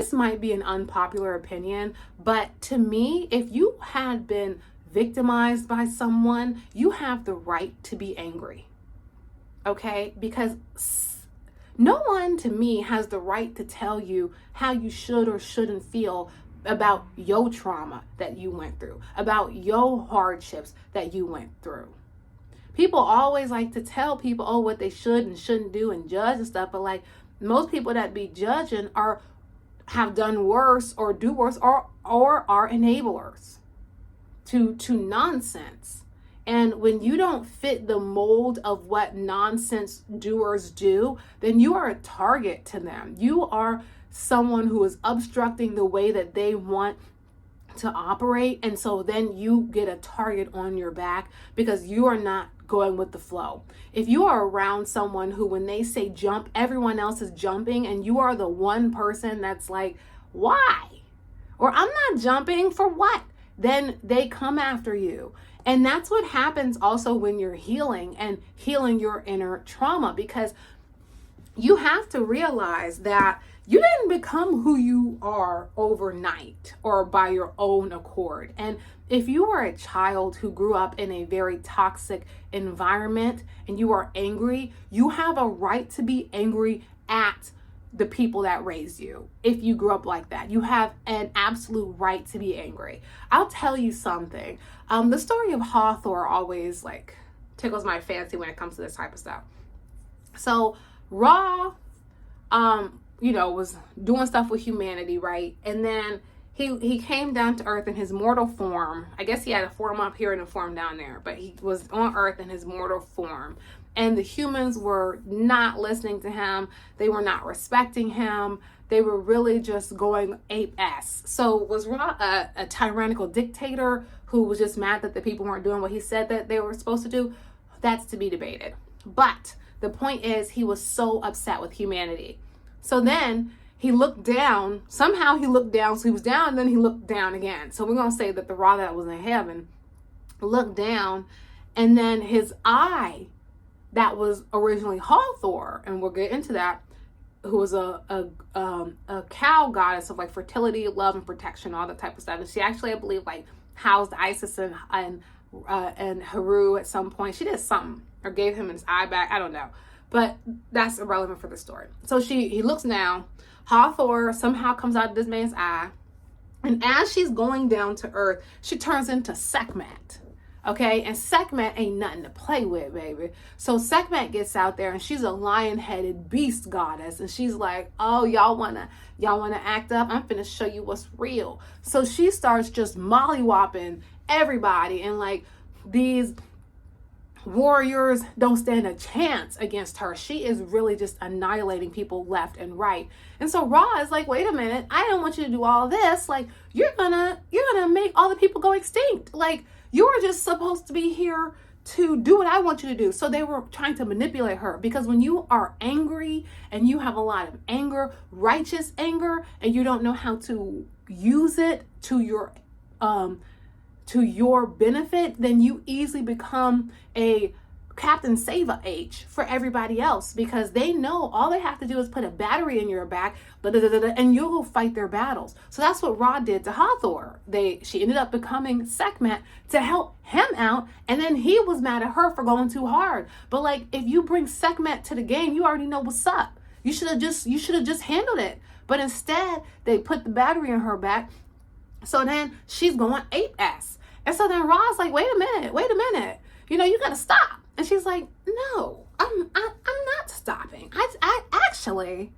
This might be an unpopular opinion, but to me, if you had been victimized by someone, you have the right to be angry. Okay? Because no one to me has the right to tell you how you should or shouldn't feel about your trauma that you went through, about your hardships that you went through. People always like to tell people, oh, what they should and shouldn't do and judge and stuff, but like most people that be judging have done worse or do worse or are enablers to nonsense. And when you don't fit the mold of what nonsense doers do, then you are a target to them. You are someone who is obstructing the way that they want to operate. And so then you get a target on your back because you are not going with the flow. If you are around someone who, when they say jump, everyone else is jumping, and you are the one person that's like, why? Or I'm not jumping for what? Then they come after you. And that's what happens also when you're healing and healing your inner trauma, because you have to realize that you didn't become who you are overnight or by your own accord. And if you are a child who grew up in a very toxic environment and you are angry, you have a right to be angry at the people that raised you. If you grew up like that, you have an absolute right to be angry. I'll tell you something. The story of Hathor always like tickles my fancy when it comes to this type of stuff. So Ra, was doing stuff with humanity, right? And then he came down to earth in his mortal form. I guess he had a form up here and a form down there, but he was on earth in his mortal form. And the humans were not listening to him. They were not respecting him. They were really just going ape-ass. So was Ra a tyrannical dictator who was just mad that the people weren't doing what he said that they were supposed to do? That's to be debated. But the point is, he was so upset with humanity. So then he looked down. Somehow he looked down. So he was down, and then he looked down again. So we're going to say that the Ra that was in heaven looked down, and then his eye that was originally Hathor, and we'll get into that, who was a cow goddess of like fertility, love, and protection, all that type of stuff. And she actually, I believe, like housed Isis and Heru at some point. She did something or gave him his eye back. I don't know, but that's irrelevant for the story. So he looks down. Hathor somehow comes out of this man's eye, and as she's going down to earth, she turns into Sekhmet. Okay, and Sekhmet ain't nothing to play with, baby. So Sekhmet gets out there, and she's a lion-headed beast goddess, and she's like, "Oh, y'all wanna act up? I'm finna show you what's real." So she starts just mollywopping everybody, and like these warriors don't stand a chance against her. She is really just annihilating people left and right. And so Ra is like, "Wait a minute, I don't want you to do all this. Like, you're gonna make all the people go extinct. Like, you are just supposed to be here to do what I want you to do." So they were trying to manipulate her, because when you are angry and you have a lot of anger, righteous anger, and you don't know how to use it to your benefit, then you easily become a Captain Save-A-H for everybody else, because they know all they have to do is put a battery in your back, and you'll go fight their battles. So that's what Ra did to Hathor. She ended up becoming Sekhmet to help him out, and then he was mad at her for going too hard. But like, if you bring Sekhmet to the game, you already know what's up. You should have just handled it. But instead, they put the battery in her back. So then she's going ape-ass. And so then Ra's like, wait a minute. You gotta stop. And she's like, no, I'm not stopping. I actually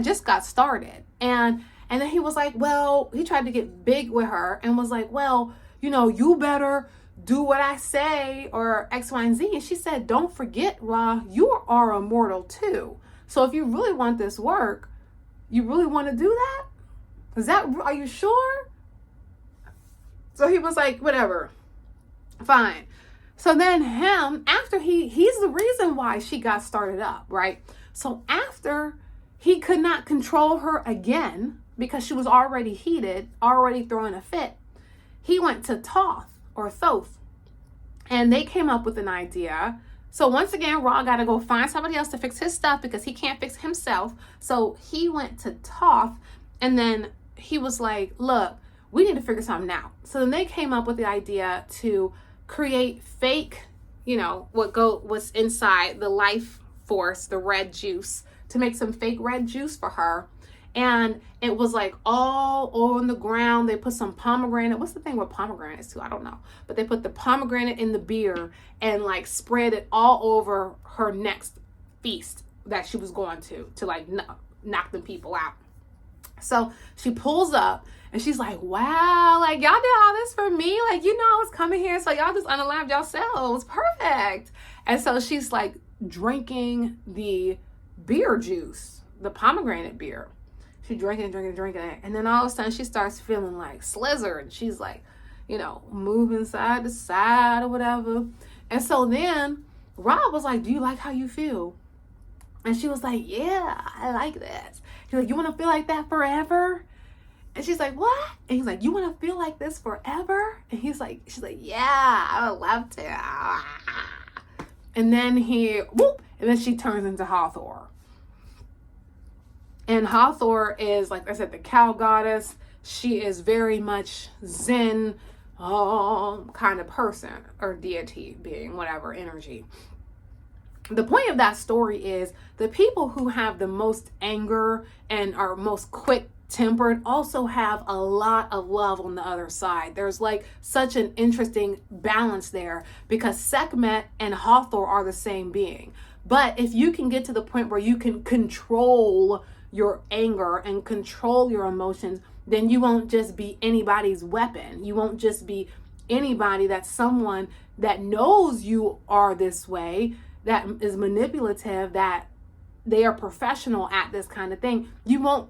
just got started. And then he was like, well, he tried to get big with her and was like, well, you better do what I say, or X, Y, and Z. And she said, don't forget, Ra, you are immortal too. So if you really want this work, you really want to do that? Are you sure? So he was like, whatever, fine. So then after he's the reason why she got started up, right? So after he could not control her again, because she was already heated, already throwing a fit, he went to Thoth, and they came up with an idea. So once again, Ra got to go find somebody else to fix his stuff because he can't fix himself. So he went to Thoth, And then he was like, look, we need to figure something out. So then they came up with the idea to create fake, what's inside the life force, the red juice, to make some fake red juice for her. And it was like all on the ground. They put some pomegranate. What's the thing with pomegranates too? I don't know. But they put the pomegranate in the beer and like spread it all over her next feast that she was going to like knock them people out. So she pulls up and she's like, wow, like y'all did all this for me. Like, I was coming here. So y'all just unalive yourselves. Perfect. And so she's like drinking the beer juice, the pomegranate beer. She drinking it. And then all of a sudden she starts feeling like Slither. And she's like, moving side to side or whatever. And so then Rob was like, do you like how you feel? And she was like, yeah, I like that. He's like, you want to feel like that forever? And she's like, what? And he's like, you want to feel like this forever? And she's like, yeah, I would love to. And then and then she turns into Hathor. And Hathor is, like I said, the cow goddess. She is very much Zen kind of person, or deity being, whatever, energy. The point of that story is the people who have the most anger and are most quick-tempered also have a lot of love on the other side. There's like such an interesting balance there, because Sekhmet and Hathor are the same being. But if you can get to the point where you can control your anger and control your emotions, then you won't just be anybody's weapon. You won't just be anybody that's someone that knows you are this way, that is manipulative, that they are professional at this kind of thing. You won't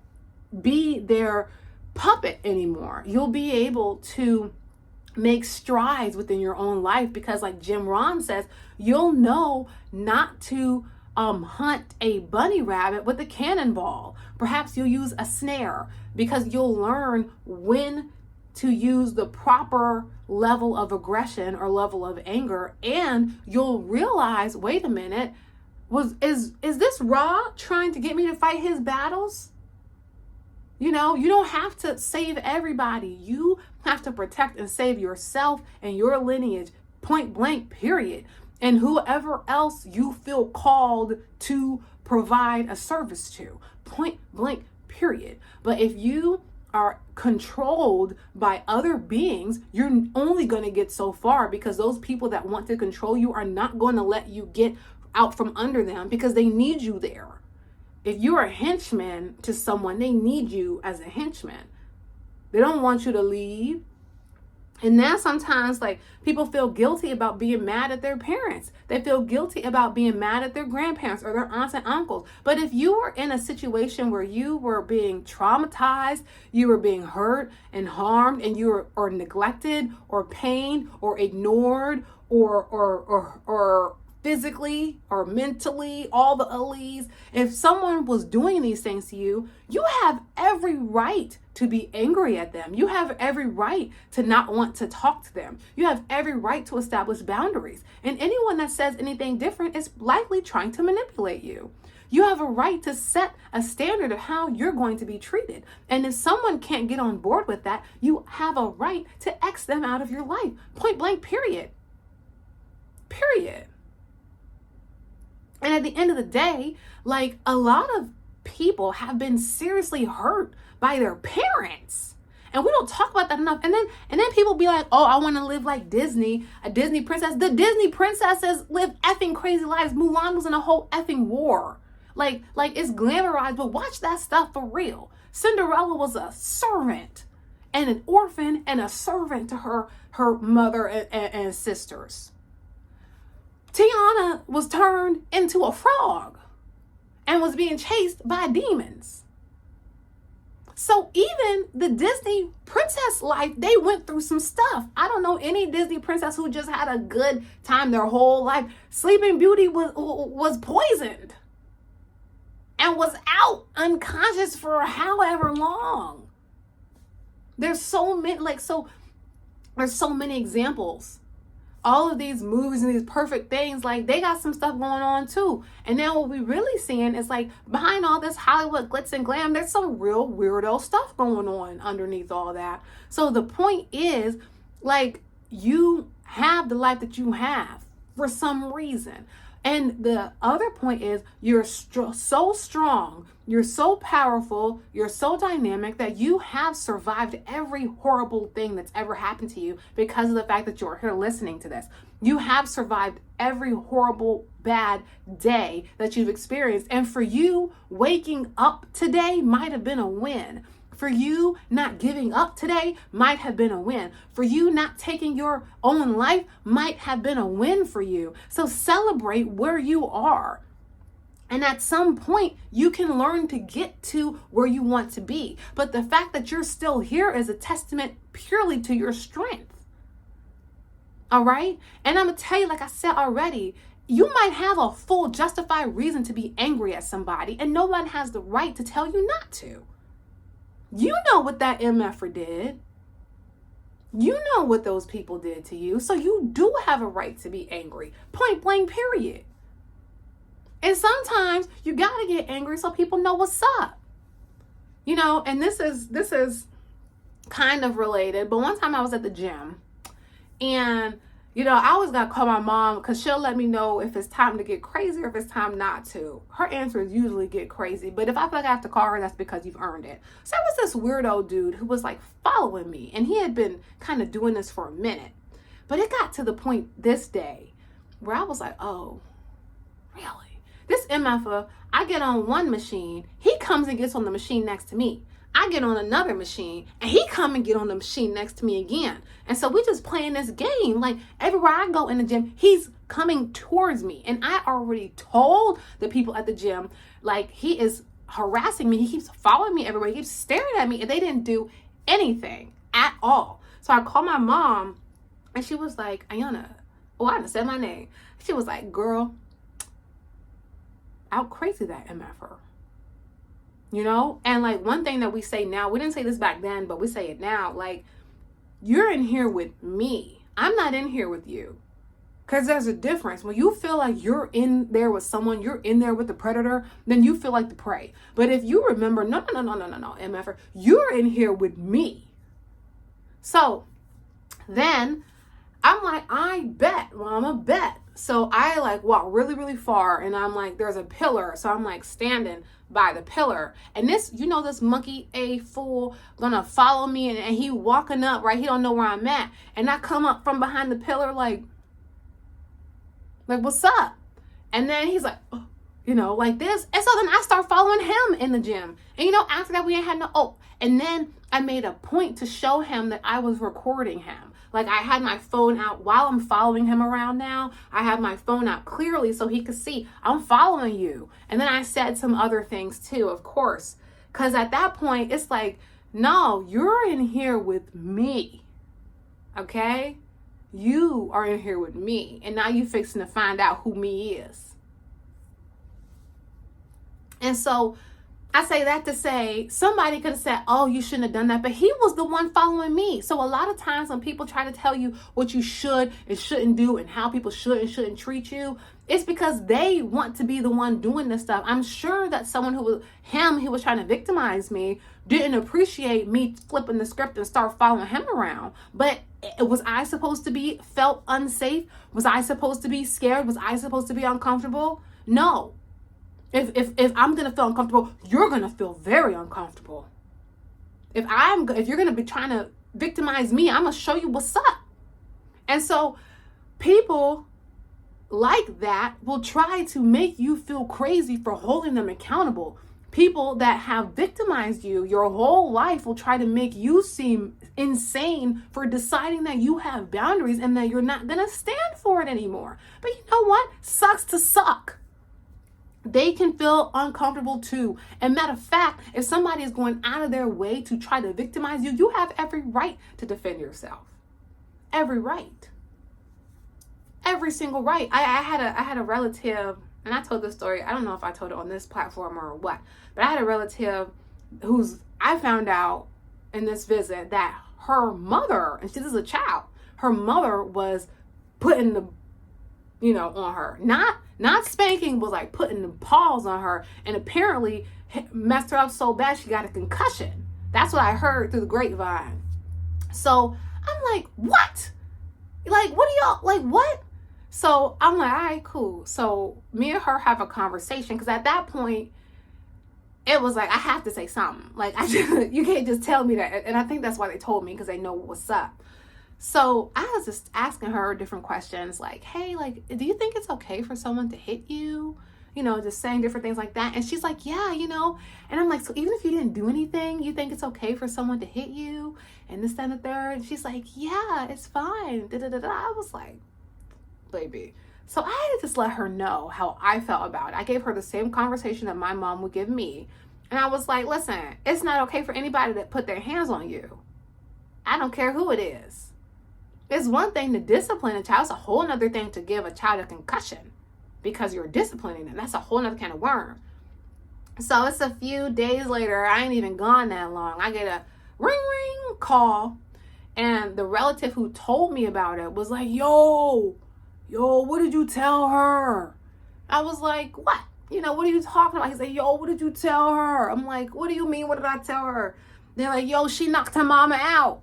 be their puppet anymore. You'll be able to make strides within your own life, because like Jim Rohn says, you'll know not to hunt a bunny rabbit with a cannonball. Perhaps you'll use a snare, because you'll learn when to use the proper level of aggression or level of anger, and you'll realize, wait a minute, is this Ra trying to get me to fight his battles? You don't have to save everybody. You have to protect and save yourself and your lineage, point blank, period. And whoever else you feel called to provide a service to, point blank, period. But if you are controlled by other beings, you're only going to get so far, because those people that want to control you are not going to let you get out from under them, because they need you there. If you're a henchman to someone, they need you as a henchman. They don't want you to leave. And now sometimes like people feel guilty about being mad at their parents. They feel guilty about being mad at their grandparents or their aunts and uncles. But if you were in a situation where you were being traumatized, you were being hurt and harmed, and you were or neglected or pained or ignored or physically or mentally, all the alleys, if someone was doing these things to you, you have every right to be angry at them. You have every right to not want to talk to them. You have every right to establish boundaries. And anyone that says anything different is likely trying to manipulate you. You have a right to set a standard of how you're going to be treated. And if someone can't get on board with that, you have a right to X them out of your life. Point blank, period. Period. And at the end of the day, like a lot of people have been seriously hurt by their parents. And we don't talk about that enough. And then people be like, oh, I want to live like Disney, a Disney princess. The Disney princesses live effing crazy lives. Mulan was in a whole effing war. Like it's glamorized, but watch that stuff for real. Cinderella was a servant and an orphan and a servant to her mother and sisters. Tiana was turned into a frog and was being chased by demons. So even the Disney princess life, they went through some stuff. I don't know any Disney princess who just had a good time their whole life. Sleeping Beauty was poisoned and was out unconscious for however long. There's so many examples all of these movies and these perfect things, like they got some stuff going on too. And then what we really seeing is like behind all this Hollywood glitz and glam, there's some real weirdo stuff going on underneath all that. So the point is, like, you have the life that you have for some reason. And the other point is you're so strong, you're so powerful, you're so dynamic that you have survived every horrible thing that's ever happened to you because of the fact that you're here listening to this. You have survived every horrible, bad day that you've experienced. And for you, waking up today might have been a win. For you, not giving up today might have been a win. For you, not taking your own life might have been a win for you. So celebrate where you are. And at some point, you can learn to get to where you want to be. But the fact that you're still here is a testament purely to your strength. All right? And I'm going to tell you, like I said already, you might have a full justified reason to be angry at somebody, and no one has the right to tell you not to. You know what that MFer did. You know what those people did to you. So you do have a right to be angry. Point blank, period. And sometimes you got to get angry so people know what's up. You know, and this is kind of related. But one time I was at the gym and, you know, I always got to call my mom because she'll let me know if it's time to get crazy or if it's time not to. Her answer is usually get crazy. But if I feel like I have to call her, that's because you've earned it. So there was this weirdo dude who was like following me. And he had been kind of doing this for a minute. But it got to the point this day where I was like, oh, really? This MFer, I get on one machine. He comes and gets on the machine next to me. I get on another machine and he come and get on the machine next to me again. And so we just playing this game. Like everywhere I go in the gym, he's coming towards me. And I already told the people at the gym, like, he is harassing me. He keeps following me everywhere. He keeps staring at me and they didn't do anything at all. So I called my mom and she was like, Ayana, oh, I done said my name. She was like, girl, out crazy that MFer. You know, and like one thing that we say now, we didn't say this back then, but we say it now, like, you're in here with me. I'm not in here with you. Because there's a difference. When you feel like you're in there with someone, you're in there with the predator, then you feel like the prey. But if you remember, no, MFer, you're in here with me. So then I'm like, I bet. Well, I'm a bet. So I like walk really, really far and I'm like, there's a pillar. So I'm like standing by the pillar. And this, you know, this monkey, a fool, gonna follow me and he walking up, right? He don't know where I'm at. And I come up from behind the pillar like, what's up? And then he's like, oh, you know, like this. And so then I start following him in the gym. And, you know, after that, we ain't had no, oh, and then I made a point to show him that I was recording him. Like I had my phone out while I'm following him around now. I have my phone out clearly so he could see I'm following you. And then I said some other things too, of course. Because at that point, it's like, no, you're in here with me. Okay? You are in here with me. And now you fixing to find out who me is. And so I say that to say somebody could have said, oh, you shouldn't have done that. But he was the one following me. So a lot of times when people try to tell you what you should and shouldn't do and how people should and shouldn't treat you, it's because they want to be the one doing this stuff. I'm sure that someone who was trying to victimize me didn't appreciate me flipping the script and start following him around. But was I supposed to be felt unsafe? Was I supposed to be scared? Was I supposed to be uncomfortable? No. If I'm gonna feel uncomfortable, you're gonna feel very uncomfortable. If you're gonna be trying to victimize me, I'm gonna show you what's up. And so people like that will try to make you feel crazy for holding them accountable. People that have victimized you your whole life will try to make you seem insane for deciding that you have boundaries and that you're not gonna stand for it anymore. But you know what? Sucks to suck. They can feel uncomfortable too. And matter of fact, if somebody is going out of their way to try to victimize you, you have every right to defend yourself. Every right. Every single right. I had a relative, and I told this story, I don't know if I told it on this platform or what, but I had a relative I found out in this visit that her mother, and this is a child, her mother was putting the, on her. Not spanking, was like putting the paws on her, and apparently messed her up so bad she got a concussion. That's what I heard through the grapevine. So I'm like, what? Like, what do y'all, like, what? So I'm like, all right, cool. So me and her have a conversation, because at that point, it was like, I have to say something. Like, you can't just tell me that. And I think that's why they told me, because they know what's up. So I was just asking her different questions, like, hey, like, do you think it's okay for someone to hit you? Just saying different things like that. And she's like, yeah, And I'm like, so even if you didn't do anything, you think it's okay for someone to hit you? And this, that, and the third. And she's like, yeah, it's fine. Da-da-da-da. I was like, baby. So I had to just let her know how I felt about it. I gave her the same conversation that my mom would give me. And I was like, listen, it's not okay for anybody to put their hands on you. I don't care who it is. It's one thing to discipline a child. It's a whole other thing to give a child a concussion because you're disciplining them. That's a whole other can of worm. So it's a few days later. I ain't even gone that long. I get a ring call. And the relative who told me about it was like, yo, what did you tell her? I was like, what? What are you talking about? He said, yo, what did you tell her? I'm like, what do you mean? What did I tell her? They're like, yo, she knocked her mama out.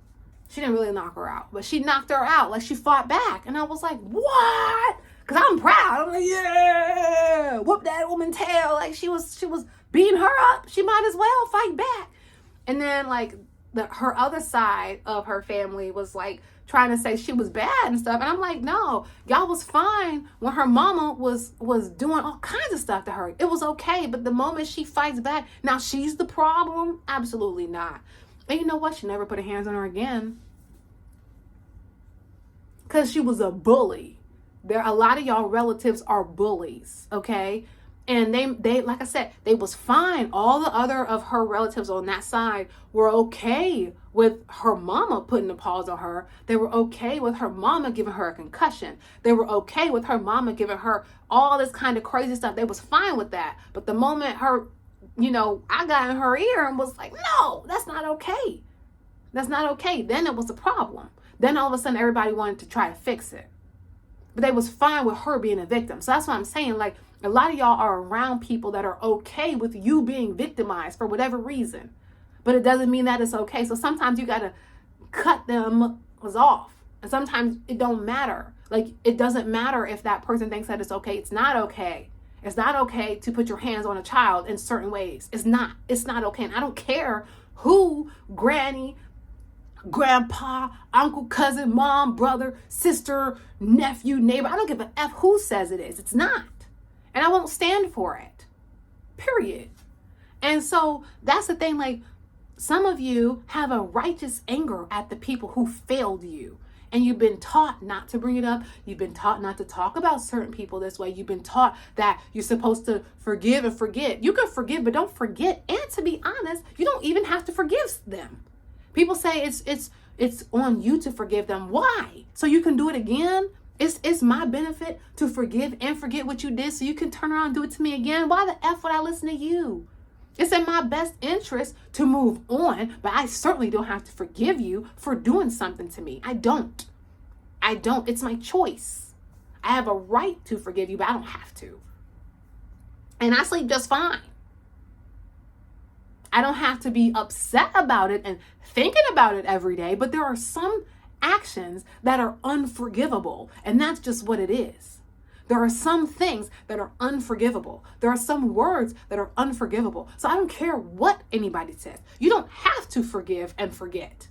She didn't really knock her out, but she knocked her out. Like, she fought back. And I was like, what? Because I'm proud. I'm like, yeah, whoop that woman's tail. Like, she was beating her up. She might as well fight back. And then, like, her other side of her family was, like, trying to say she was bad and stuff. And I'm like, no, y'all was fine when her mama was doing all kinds of stuff to her. It was okay. But the moment she fights back, now she's the problem? Absolutely not. And you know what? She never put her hands on her again. Because she was a bully. A lot of y'all relatives are bullies, okay? And they like I said, they was fine. All the other of her relatives on that side were okay with her mama putting the paws on her. They were okay with her mama giving her a concussion. They were okay with her mama giving her all this kind of crazy stuff. They was fine with that. But the moment I got in her ear and was like, no, that's not okay. That's not okay. Then it was a problem. Then all of a sudden everybody wanted to try to fix it. But they was fine with her being a victim. So that's what I'm saying. Like, a lot of y'all are around people that are okay with you being victimized for whatever reason. But it doesn't mean that it's okay. So sometimes you got to cut them off. And sometimes it don't matter. Like, it doesn't matter if that person thinks that it's okay. It's not okay. It's not okay to put your hands on a child in certain ways. It's not okay. And I don't care who, granny, grandpa, uncle, cousin, mom, brother, sister, nephew, neighbor. I don't give a F who says it is. It's not. And I won't stand for it. Period. And so that's the thing. Like, some of you have a righteous anger at the people who failed you. And you've been taught not to bring it up. You've been taught not to talk about certain people this way. You've been taught that you're supposed to forgive and forget. You can forgive, but don't forget. And to be honest, you don't even have to forgive them. People say it's on you to forgive them. Why? So you can do it again? It's my benefit to forgive and forget what you did so you can turn around and do it to me again. Why the F would I listen to you? It's in my best interest to move on, but I certainly don't have to forgive you for doing something to me. I don't. It's my choice. I have a right to forgive you, but I don't have to. And I sleep just fine. I don't have to be upset about it and thinking about it every day, but there are some actions that are unforgivable, and that's just what it is. There are some things that are unforgivable. There are some words that are unforgivable. So I don't care what anybody says. You don't have to forgive and forget.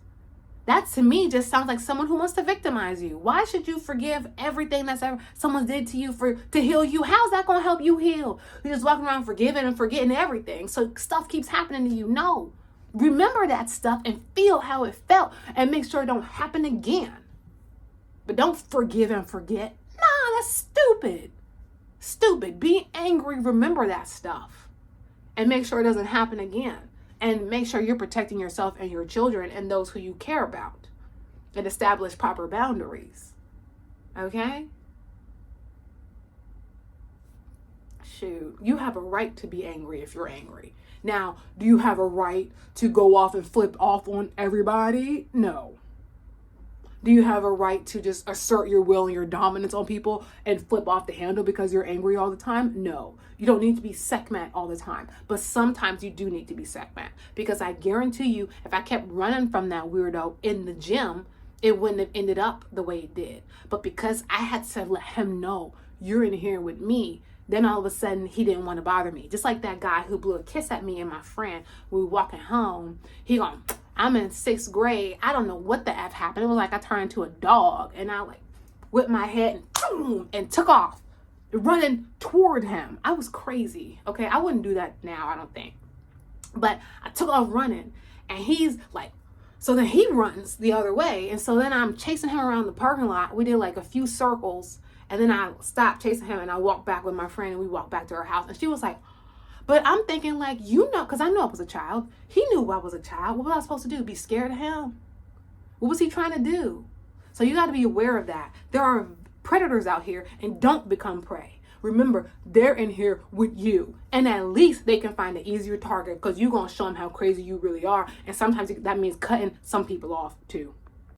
That to me just sounds like someone who wants to victimize you. Why should you forgive everything that's ever someone did to you to heal you? How's that going to help you heal? You're just walking around forgiving and forgetting everything. So stuff keeps happening to you. No. Remember that stuff and feel how it felt and make sure it don't happen again. But don't forgive and forget. Nah, that's stupid. Stupid. Be angry. Remember that stuff and make sure it doesn't happen again. And make sure you're protecting yourself and your children and those who you care about. And establish proper boundaries. Okay? Shoot. You have a right to be angry if you're angry. Now, do you have a right to go off and flip off on everybody? No. Do you have a right to just assert your will and your dominance on people and flip off the handle because you're angry all the time? No. You don't need to be Sekhmet all the time. But sometimes you do need to be Sekhmet. Because I guarantee you, if I kept running from that weirdo in the gym, it wouldn't have ended up the way it did. But because I had to let him know, you're in here with me, then all of a sudden he didn't want to bother me. Just like that guy who blew a kiss at me and my friend. We were walking home. He gone, I'm in 6th grade. I don't know what the F happened. It was like I turned into a dog. And I like whipped my head and boom, and took off running toward him. I was crazy. Okay, I wouldn't do that now, I don't think. But I took off running. And he's like, so then he runs the other way. And so then I'm chasing him around the parking lot. We did like a few circles. And then I stopped chasing him and I walked back with my friend and we walked back to her house. And she was like, but I'm thinking like, you know, because I know I was a child. He knew I was a child. What was I supposed to do? Be scared of him? What was he trying to do? So you got to be aware of that. There are predators out here, and don't become prey. Remember, they're in here with you. And at least they can find an easier target because you're going to show them how crazy you really are. And sometimes that means cutting some people off too.